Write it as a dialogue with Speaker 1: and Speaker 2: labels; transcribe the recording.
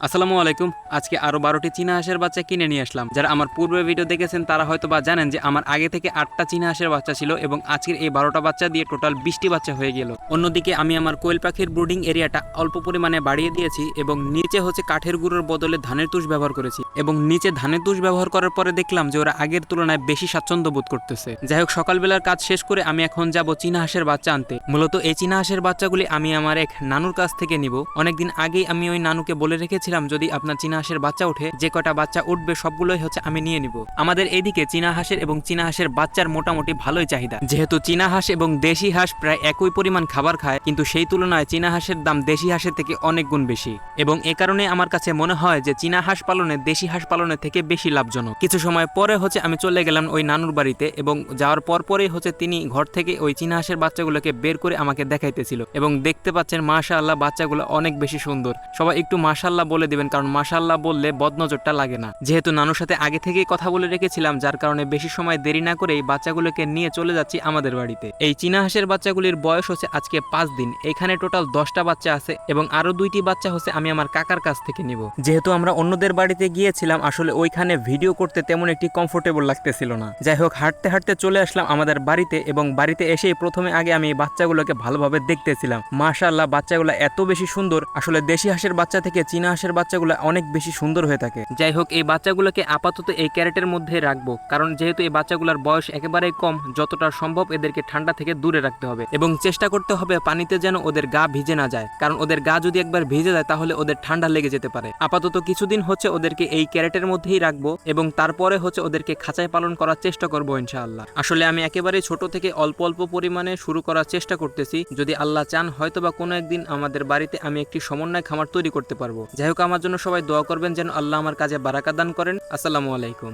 Speaker 1: আসসালামু আলাইকুম। আজকে আরো 12টি চীনা হাঁসের বাচ্চা কিনে নিয়ে আসলাম। যারা আমার পূর্বের ভিডিও দেখেছেন তারা হয়তো বা জানেন যে আমার আগে থেকে 8টা চীনা হাঁসের বাচ্চা ছিল এবং আজকের এই 12টা বাচ্চা দিয়ে টোটাল 20টি বাচ্চা হয়ে গেল। অন্যদিকে আমি আমার কোয়েল পাখির ব্রুডিং এরিয়াটা অল্প পরিমাণে বাড়িয়ে দিয়েছি এবং নিচে হচ্ছে কাঠের গুঁড়োর বদলে ধানের তুষ ব্যবহার করেছি এবং নিচে ধানের তুষ ব্যবহার করার পরে দেখলাম যে ওরা আগের তুলনায় বেশি স্বাচ্ছন্দ্য বোধ করতেছে। যাই হোক, সকালবেলার কাজ শেষ করে আমি এখন যাব চীনা হাঁসের বাচ্চা আনতে। মূলত এই চীনা হাঁসের বাচ্চাগুলি আমি আমার এক নানুর কাছ থেকে নিব। অনেকদিন আগেই আমি ওই নানুকে বলে রেখেছিলাম যদি আপনার চীনা হাঁসের বাচ্চা ওঠে, যে কটা বাচ্চা উঠবে সবগুলোই হচ্ছে আমি নিয়ে নিব। আমাদের এইদিকে চীনা হাঁসের এবং চীনা হাঁসের বাচ্চার মোটামুটি ভালোই চাহিদা, যেহেতু চীনা হাঁস এবং দেশি হাঁস প্রায় একই পরিমাণ খাবার খায়, কিন্তু সেই তুলনায় চীনা হাঁসের দাম দেশি হাঁসের থেকে অনেক গুণ বেশি এবং এ কারণে আমার কাছে মনে হয় যে চীনা হাঁস পালনে দেশি হাঁস পালনের থেকে বেশি লাভজনক। কিছু সময় পরে হচ্ছে আমি চলে গেলাম ওই নানুর বাড়িতে এবং যাওয়ার পরেই হচ্ছে তিনি ঘর থেকে ওই চীনা হাঁসের বাচ্চাগুলোকে বের করে আমাকে দেখাইতেছিল এবং দেখতে পাচ্ছেন মাশাআল্লাহ বাচ্চাগুলো অনেক বেশি সুন্দর। সবাই একটু মাশাআল্লাহ বলে দিবেন, কারণ মাশাআল্লাহ বললে বদনজরটা লাগে না। যেহেতু নানুর সাথে আগে থেকেই কথা বলে রেখেছিলাম, যার কারণে বেশি সময় দেরি না করে এই বাচ্চাগুলোকে নিয়ে চলে যাচ্ছি আমাদের বাড়িতে। এই চীনা হাঁসের বাচ্চাগুলির বয়স হচ্ছে আজকে 5 দিন। এখানে টোটাল 10টা বাচ্চা আছে এবং আরো 2টি বাচ্চা হচ্ছে আমি আমার কাকার কাছ থেকে নিব। যেহেতু আমরা অন্যদের বাড়িতে গিয়েছিলাম, আসলে ওইখানে ভিডিও করতে তেমন একটি কমফোর্টেবল লাগতেছিল না। যাই হোক, হাঁটতে হাঁটতে চলে আসলাম আমাদের বাড়িতে এবং বাড়িতে এসেই প্রথমে আগে আমি এই বাচ্চাগুলোকে ভালোভাবে দেখতেছিলাম। মাশাআল্লাহ বাচ্চাগুলো এত বেশি সুন্দর। আসলে দেশি হাঁসের বাচ্চা থেকে চীনা হাঁসের বাচ্চাগুলো অনেক বেশি সুন্দর হয়ে থাকে। যাই হোক, এই বাচ্চাগুলোকে আপাতত এই ক্যারেটের মধ্যে রাখবো, কারণ যেহেতু এই বাচ্চাগুলোর বয়স একেবারেই কম, যতটা সম্ভব এদেরকে ঠান্ডা থেকে দূরে রাখতে হবে এবং চেষ্টা করতে হবে পানিতে যেন ওদের গা ভিজে না যায়, কারণ ওদের গা যদি একবার ভিজে যায় তাহলে ওদের ঠান্ডা লেগে যেতে পারে। আপাতত কিছুদিন হচ্ছে ওদেরকে এই ক্যারেটের মধ্যেই রাখবো এবং তারপরে হচ্ছে ওদেরকে খাঁচায় পালন করার চেষ্টা করবো ইনশাআল্লাহ। আসলে আমি একেবারে ছোট থেকে অল্প অল্প পরিমাণে শুরু করার চেষ্টা করতেছি। যদি আল্লাহ চান হয়তোবা কোনো একদিন আমাদের বাড়িতে আমি একটি সমন্বয় খামার তৈরি করতে পারবো। যাই হোক, আমার জন্য সবাই দোয়া করবেন যেন আল্লাহ আমার কাজে বারাকা দান করেন। আসসালামু আলাইকুম।